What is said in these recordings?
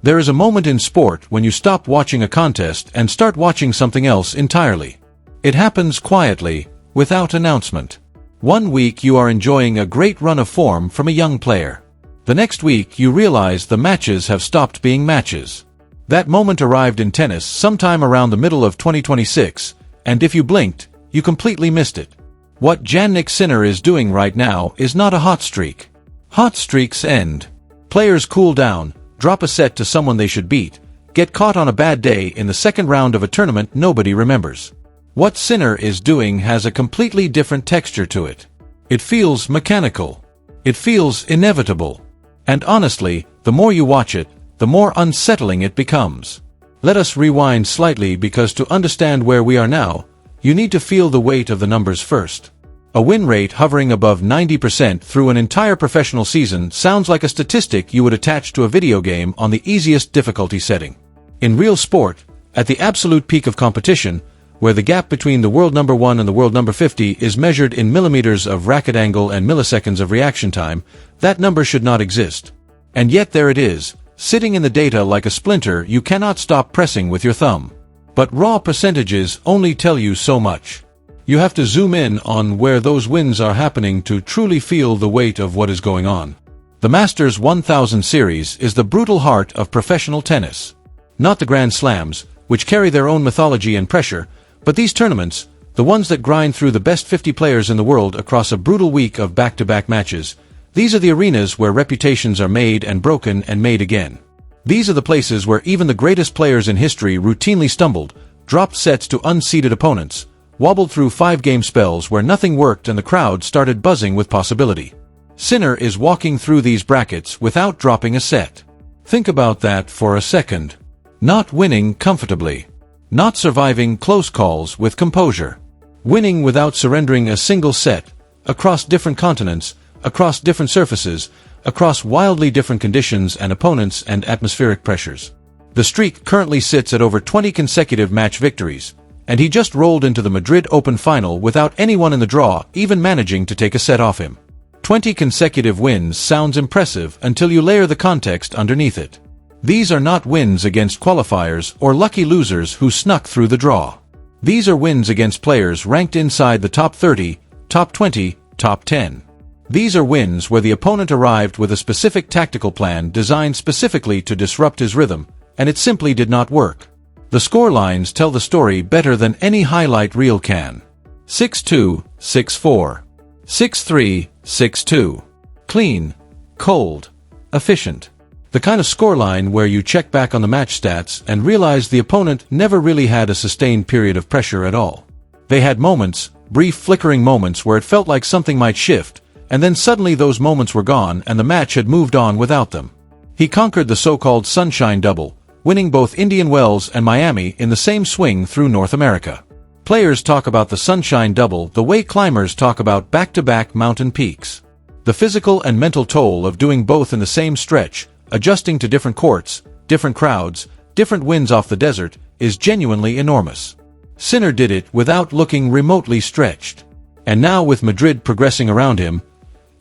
There is a moment in sport when you stop watching a contest and start watching something else entirely. It happens quietly, without announcement. One week you are enjoying a great run of form from a young player. The next week you realize the matches have stopped being matches. That moment arrived in tennis sometime around the middle of 2026, and if you blinked, you completely missed it. What Jannik Sinner is doing right now is not a hot streak. Hot streaks end. Players cool down, drop a set to someone they should beat, get caught on a bad day in the second round of a tournament nobody remembers. What Sinner is doing has a completely different texture to it. It feels mechanical. It feels inevitable. And honestly, the more you watch it, the more unsettling it becomes. Let us rewind slightly because to understand where we are now, you need to feel the weight of the numbers first. A win rate hovering above 90% through an entire professional season sounds like a statistic you would attach to a video game on the easiest difficulty setting. In real sport, at the absolute peak of competition, where the gap between the world number 1 and the world number 50 is measured in millimeters of racket angle and milliseconds of reaction time, that number should not exist. And yet there it is, sitting in the data like a splinter you cannot stop pressing with your thumb. But raw percentages only tell you so much. You have to zoom in on where those wins are happening to truly feel the weight of what is going on. The Masters 1000 series is the brutal heart of professional tennis. Not the Grand Slams, which carry their own mythology and pressure, but these tournaments, the ones that grind through the best 50 players in the world across a brutal week of back-to-back matches. These are the arenas where reputations are made and broken and made again. These are the places where even the greatest players in history routinely stumbled, dropped sets to unseeded opponents, wobbled through 5-game spells where nothing worked and the crowd started buzzing with possibility. Sinner is walking through these brackets without dropping a set. Think about that for a second. Not winning comfortably. Not surviving close calls with composure. Winning without surrendering a single set, across different continents, across different surfaces, across wildly different conditions and opponents and atmospheric pressures. The streak currently sits at over 20 consecutive match victories, and he just rolled into the Madrid Open final without anyone in the draw even managing to take a set off him. 20 consecutive wins sounds impressive until you layer the context underneath it. These are not wins against qualifiers or lucky losers who snuck through the draw. These are wins against players ranked inside the top 30, top 20, top 10. These are wins where the opponent arrived with a specific tactical plan designed specifically to disrupt his rhythm, and it simply did not work. The scorelines tell the story better than any highlight reel can. 6-2, 6-4. 6-3, 6-2. Clean, cold, efficient. The kind of scoreline where you check back on the match stats and realize the opponent never really had a sustained period of pressure at all. They had moments, brief flickering moments where it felt like something might shift, and then suddenly those moments were gone and the match had moved on without them. He conquered the so-called Sunshine Double, winning both Indian Wells and Miami in the same swing through North America. Players talk about the Sunshine Double the way climbers talk about back-to-back mountain peaks. The physical and mental toll of doing both in the same stretch, adjusting to different courts, different crowds, different winds off the desert, is genuinely enormous. Sinner did it without looking remotely stretched. And now with Madrid progressing around him,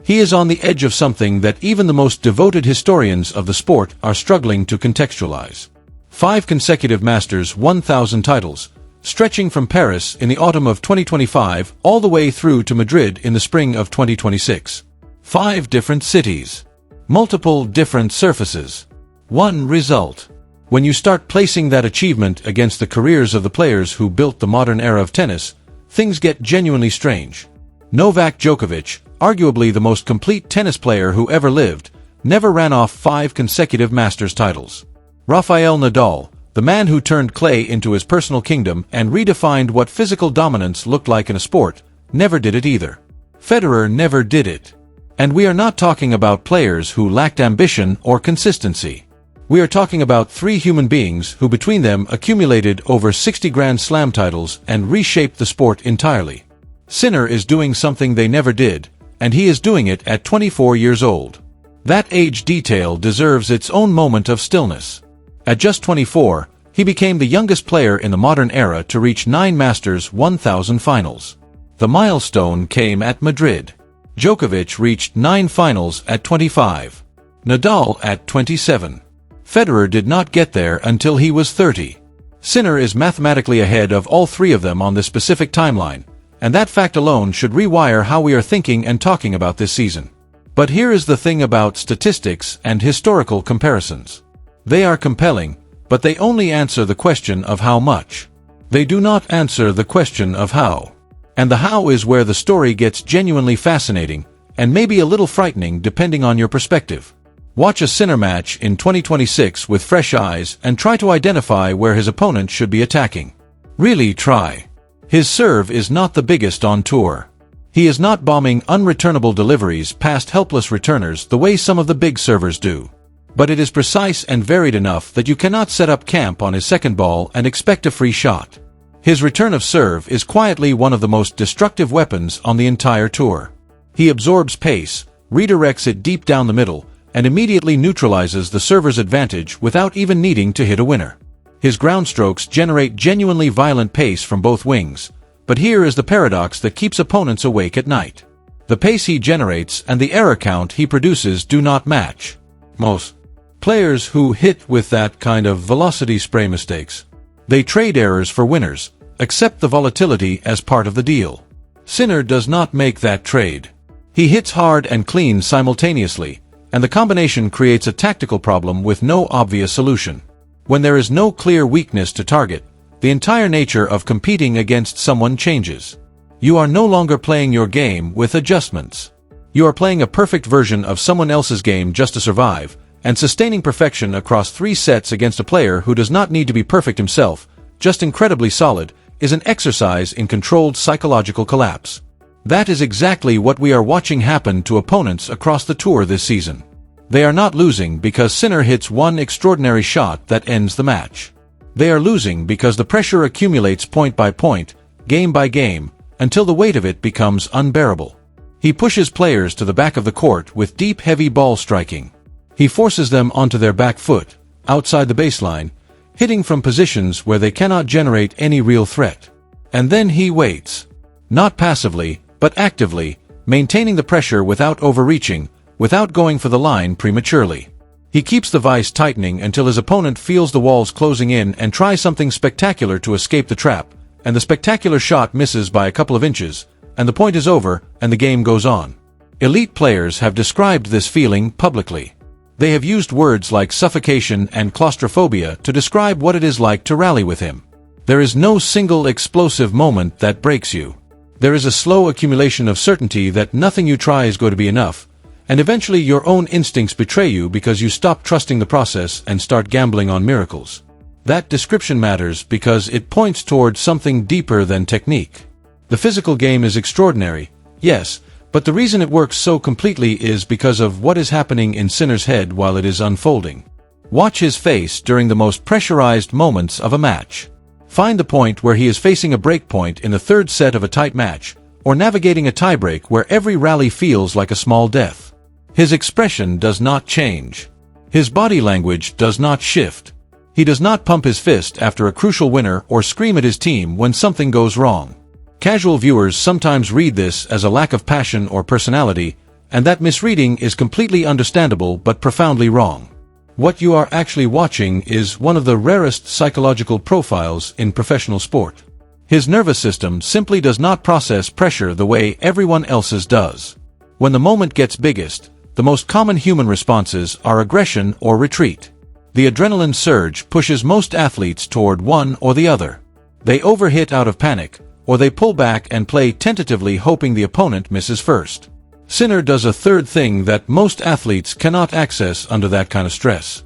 he is on the edge of something that even the most devoted historians of the sport are struggling to contextualize. 5 consecutive Masters 1000 titles, stretching from Paris in the autumn of 2025 all the way through to Madrid in the spring of 2026. 5 different cities. Multiple different surfaces. One result. When you start placing that achievement against the careers of the players who built the modern era of tennis, things get genuinely strange. Novak Djokovic, arguably the most complete tennis player who ever lived, never ran off 5 consecutive Masters titles. Rafael Nadal, the man who turned clay into his personal kingdom and redefined what physical dominance looked like in a sport, never did it either. Federer never did it. And we are not talking about players who lacked ambition or consistency. We are talking about 3 human beings who between them accumulated over 60 Grand Slam titles and reshaped the sport entirely. Sinner is doing something they never did, and he is doing it at 24 years old. That age detail deserves its own moment of stillness. At just 24, he became the youngest player in the modern era to reach 9 Masters 1000 finals. The milestone came at Madrid. Djokovic reached 9 finals at 25. Nadal at 27. Federer did not get there until he was 30. Sinner is mathematically ahead of all three of them on this specific timeline, and that fact alone should rewire how we are thinking and talking about this season. But here is the thing about statistics and historical comparisons. They are compelling, but they only answer the question of how much. They do not answer the question of how. And the how is where the story gets genuinely fascinating, and maybe a little frightening depending on your perspective. Watch a Sinner match in 2026 with fresh eyes and try to identify where his opponent should be attacking. Really try. His serve is not the biggest on tour. He is not bombing unreturnable deliveries past helpless returners the way some of the big servers do. But it is precise and varied enough that you cannot set up camp on his second ball and expect a free shot. His return of serve is quietly one of the most destructive weapons on the entire tour. He absorbs pace, redirects it deep down the middle, and immediately neutralizes the server's advantage without even needing to hit a winner. His ground strokes generate genuinely violent pace from both wings, but here is the paradox that keeps opponents awake at night. The pace he generates and the error count he produces do not match. Most players who hit with that kind of velocity spray mistakes. They trade errors for winners, accept the volatility as part of the deal. Sinner does not make that trade. He hits hard and clean simultaneously, and the combination creates a tactical problem with no obvious solution. When there is no clear weakness to target, the entire nature of competing against someone changes. You are no longer playing your game with adjustments. You are playing a perfect version of someone else's game just to survive, and sustaining perfection across 3 sets against a player who does not need to be perfect himself, just incredibly solid, is an exercise in controlled psychological collapse. That is exactly what we are watching happen to opponents across the tour this season. They are not losing because Sinner hits one extraordinary shot that ends the match. They are losing because the pressure accumulates point by point, game by game, until the weight of it becomes unbearable. He pushes players to the back of the court with deep, heavy ball striking. He forces them onto their back foot, outside the baseline, hitting from positions where they cannot generate any real threat. And then he waits. Not passively, but actively, maintaining the pressure without overreaching, without going for the line prematurely. He keeps the vice tightening until his opponent feels the walls closing in and tries something spectacular to escape the trap, and the spectacular shot misses by a couple of inches, and the point is over, and the game goes on. Elite players have described this feeling publicly. They have used words like suffocation and claustrophobia to describe what it is like to rally with him. There is no single explosive moment that breaks you. There is a slow accumulation of certainty that nothing you try is going to be enough, and eventually your own instincts betray you because you stop trusting the process and start gambling on miracles. That description matters because it points toward something deeper than technique. The physical game is extraordinary, yes, but the reason it works so completely is because of what is happening in Sinner's head while it is unfolding. Watch his face during the most pressurized moments of a match. Find the point where he is facing a break point in the third set of a tight match, or navigating a tiebreak where every rally feels like a small death. His expression does not change. His body language does not shift. He does not pump his fist after a crucial winner or scream at his team when something goes wrong. Casual viewers sometimes read this as a lack of passion or personality, and that misreading is completely understandable but profoundly wrong. What you are actually watching is one of the rarest psychological profiles in professional sport. His nervous system simply does not process pressure the way everyone else's does. When the moment gets biggest, the most common human responses are aggression or retreat. The adrenaline surge pushes most athletes toward one or the other. They overhit out of panic, or they pull back and play tentatively hoping the opponent misses first. Sinner does a third thing that most athletes cannot access under that kind of stress.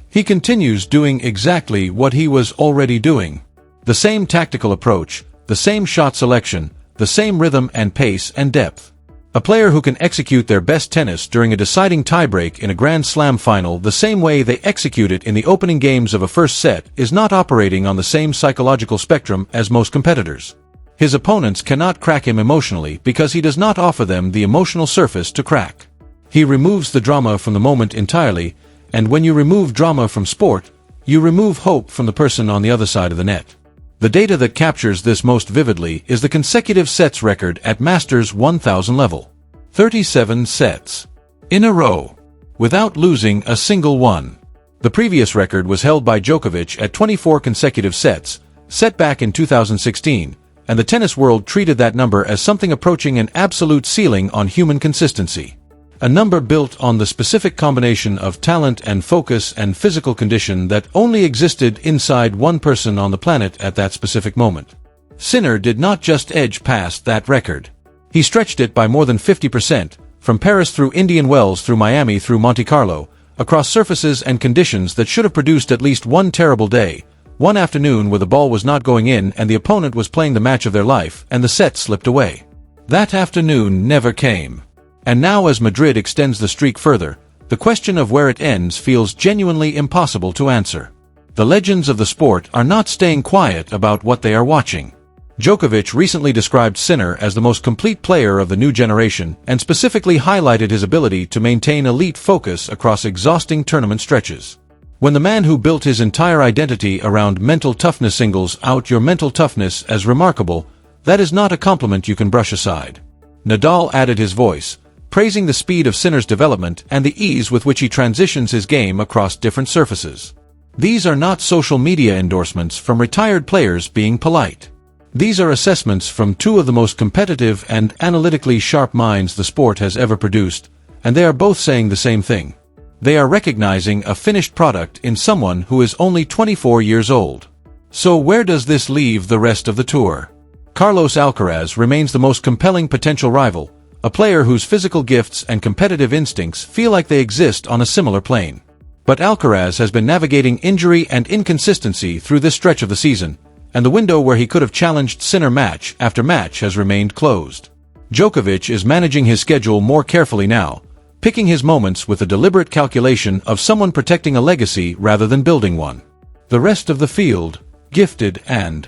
He continues doing exactly what he was already doing. The same tactical approach, the same shot selection, the same rhythm and pace and depth. A player who can execute their best tennis during a deciding tiebreak in a Grand Slam final the same way they execute it in the opening games of a first set is not operating on the same psychological spectrum as most competitors. His opponents cannot crack him emotionally because he does not offer them the emotional surface to crack. He removes the drama from the moment entirely, and when you remove drama from sport, you remove hope from the person on the other side of the net. The data that captures this most vividly is the consecutive sets record at Masters 1000 level. 37 sets in a row, without losing a single one. The previous record was held by Djokovic at 24 consecutive sets, set back in 2016, and the tennis world treated that number as something approaching an absolute ceiling on human consistency. A number built on the specific combination of talent and focus and physical condition that only existed inside one person on the planet at that specific moment. Sinner did not just edge past that record. He stretched it by more than 50%, from Paris through Indian Wells through Miami through Monte Carlo, across surfaces and conditions that should have produced at least one terrible day, one afternoon where the ball was not going in and the opponent was playing the match of their life and the set slipped away. That afternoon never came. And now as Madrid extends the streak further, the question of where it ends feels genuinely impossible to answer. The legends of the sport are not staying quiet about what they are watching. Djokovic recently described Sinner as the most complete player of the new generation and specifically highlighted his ability to maintain elite focus across exhausting tournament stretches. When the man who built his entire identity around mental toughness singles out your mental toughness as remarkable, that is not a compliment you can brush aside. Nadal added his voice, praising the speed of Sinner's development and the ease with which he transitions his game across different surfaces. These are not social media endorsements from retired players being polite. These are assessments from two of the most competitive and analytically sharp minds the sport has ever produced, and they are both saying the same thing. They are recognizing a finished product in someone who is only 24 years old. So where does this leave the rest of the tour? Carlos Alcaraz remains the most compelling potential rival, a player whose physical gifts and competitive instincts feel like they exist on a similar plane. But Alcaraz has been navigating injury and inconsistency through this stretch of the season, and the window where he could have challenged Sinner match after match has remained closed. Djokovic is managing his schedule more carefully now, picking his moments with a deliberate calculation of someone protecting a legacy rather than building one. The rest of the field, gifted and